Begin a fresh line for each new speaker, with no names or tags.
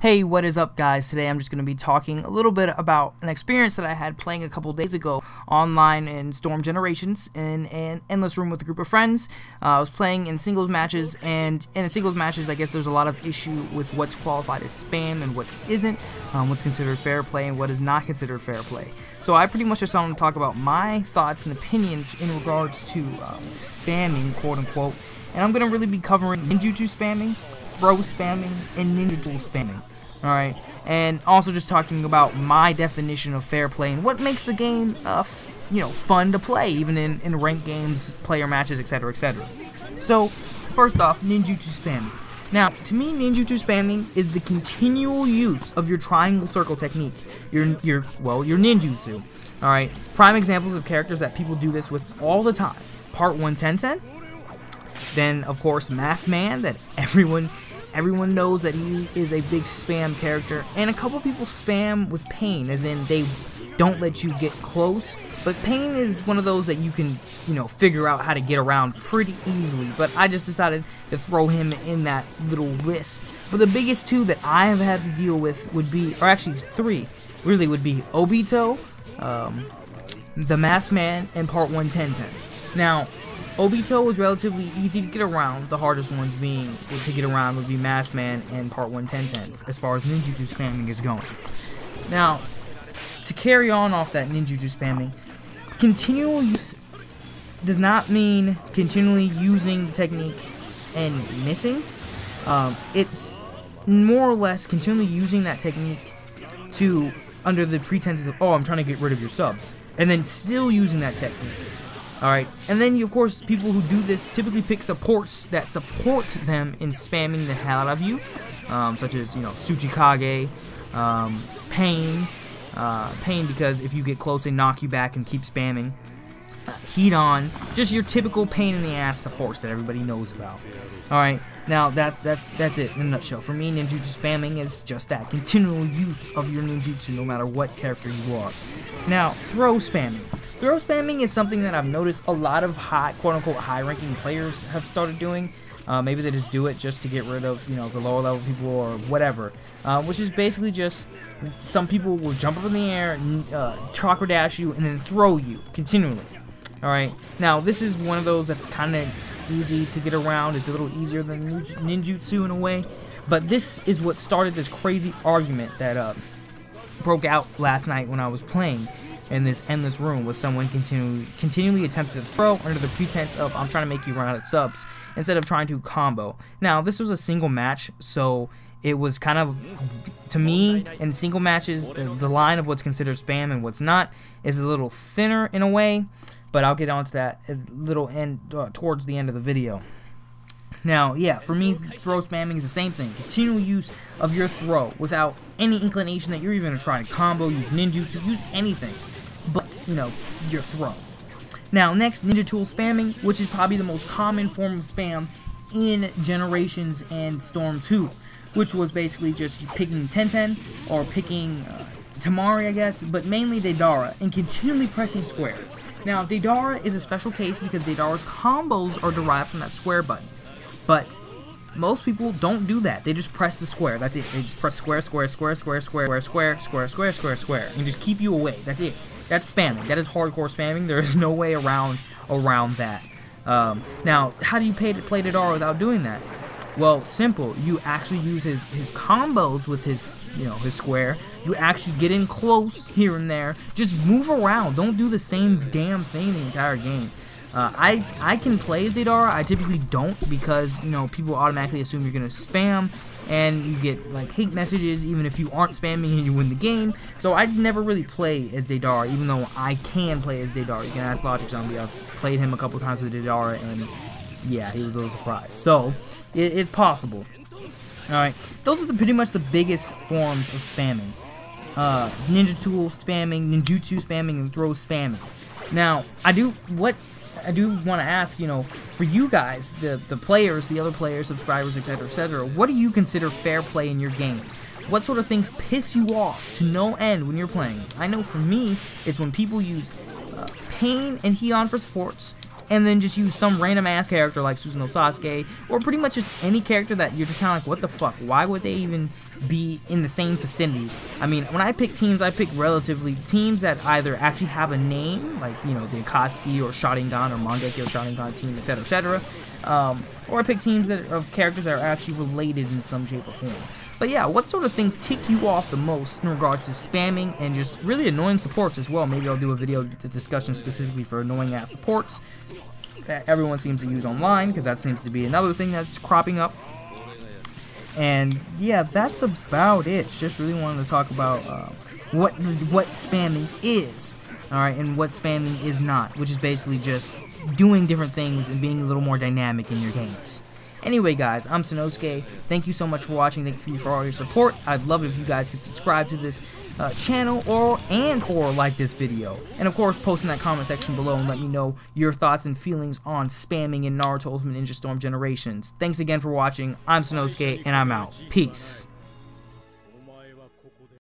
Hey, what is up, guys? Today I'm just going to be talking a little bit about an experience that I had playing a couple days ago online in Storm Generations in an endless room with a group of friends. I was playing in singles matches, and in singles matches I guess there's a lot of issue with what's qualified as spam and what isn't, what's considered fair play and what is not considered fair play. So I pretty much just wanted to talk about my thoughts and opinions in regards to spamming, quote unquote, and I'm going to really be covering ninjutsu spamming, throw spamming, and ninja tool spamming. Alright, and also just talking about my definition of fair play and what makes the game, fun to play, even in ranked games, player matches, etc., etc. So, first off, ninjutsu spamming. Now, to me, ninjutsu spamming is the continual use of your triangle circle technique, your ninjutsu. Alright, prime examples of characters that people do this with all the time. Part 1 Tenten, then, of course, Masked Man, that everyone knows that he is a big spam character, and a couple people spam with Pain, as in they don't let you get close, but Pain is one of those that you can, figure out how to get around pretty easily, but I just decided to throw him in that little list. But the biggest two that I have had to deal with would be, or actually three, really would be Obito, the Masked Man, and Part 1 Tenten. Now, Obito was relatively easy to get around, the hardest ones being to get around would be Masked Man and Part 1 Tenten, as far as ninjutsu spamming is going. Now, to carry on off that ninjutsu spamming, continual use does not mean continually using the technique and missing. It's more or less continually using that technique under the pretenses of, oh, I'm trying to get rid of your subs, and then still using that technique. Alright, and then of course people who do this typically pick supports that support them in spamming the hell out of you, such as, Tsuchikage, Pain because if you get close they knock you back and keep spamming, Heat On, just your typical pain in the ass supports that everybody knows about. Alright, now that's it in a nutshell. For me, ninjutsu spamming is just that, continual use of your ninjutsu no matter what character you are. Now, throw spamming. Throw spamming is something that I've noticed a lot of quote-unquote high-ranking players have started doing. Maybe they just do it just to get rid of, the lower-level people or whatever. Which is basically just some people will jump up in the air, chakra dash you, and then throw you continually. Alright, now this is one of those that's kind of easy to get around. It's a little easier than ninjutsu in a way. But this is what started this crazy argument that broke out last night when I was playing in this endless room with someone continually attempted to throw under the pretense of, I'm trying to make you run out of subs, instead of trying to combo. Now, this was a single match, so it was kind of, to me, in single matches, the line of what's considered spam and what's not is a little thinner in a way, but I'll get onto that towards the end of the video. Now, yeah, for me, throw spamming is the same thing. Continual use of your throw without any inclination that you're even going to try to combo, use ninjutsu, use anything but, your throw. Now, next, ninja tool spamming, which is probably the most common form of spam in Generations and Storm 2, which was basically just picking Tenten or picking Tamari, I guess, but mainly Deidara, and continually pressing square. Now, Deidara is a special case because Deidara's combos are derived from that square button. But most people don't do that. They just press the square. That's it. They just press square, square, square, square, square, square, square, square, square, square, and just keep you away. That's it. That's spamming. That is hardcore spamming. There is no way around that. Now, how do you play Deidara without doing that? Well, simple. You actually use his combos with his square. You actually get in close here and there. Just move around. Don't do the same damn thing the entire game. I can play as Deidara. I typically don't because, people automatically assume you're going to spam and you get, hate messages even if you aren't spamming and you win the game. So I never really play as Deidara, even though I can play as Deidara. You can ask Logic Zombie. I've played him a couple times with Deidara and, yeah, he was a little surprised. So, it's possible. Alright, those are pretty much the biggest forms of spamming. Ninja tool spamming, ninjutsu spamming, and throw spamming. Now, I do want to ask, for you guys, the players, the other players, subscribers, etc., what do you consider fair play in your games? What sort of things piss you off to no end when you're playing? I know for me, it's when people use Pain and Heat On for supports, and then just use some random ass character like Susano'o Sasuke, or pretty much just any character that you're just kind of like, what the fuck, why would they even be in the same vicinity? I mean, when I pick teams, I pick relatively teams that either actually have a name, like, you know, the Akatsuki or Sharingan or Mangekyo Sharingan team, etc., etc., or I pick teams that of characters that are actually related in some shape or form. But yeah, what sort of things tick you off the most in regards to spamming and just really annoying supports as well? Maybe I'll do a video discussion specifically for annoying ass supports that everyone seems to use online, because that seems to be another thing that's cropping up. And yeah, that's about it. Just really wanted to talk about what spamming is, alright, and what spamming is not, which is basically just doing different things and being a little more dynamic in your games. Anyway, guys, I'm Susano'o. Thank you so much for watching. Thank you for all your support. I'd love it if you guys could subscribe to this channel or like this video. And of course, post in that comment section below and let me know your thoughts and feelings on spamming in Naruto Ultimate Ninja Storm Generations. Thanks again for watching. I'm Susano'o, and I'm out. Peace.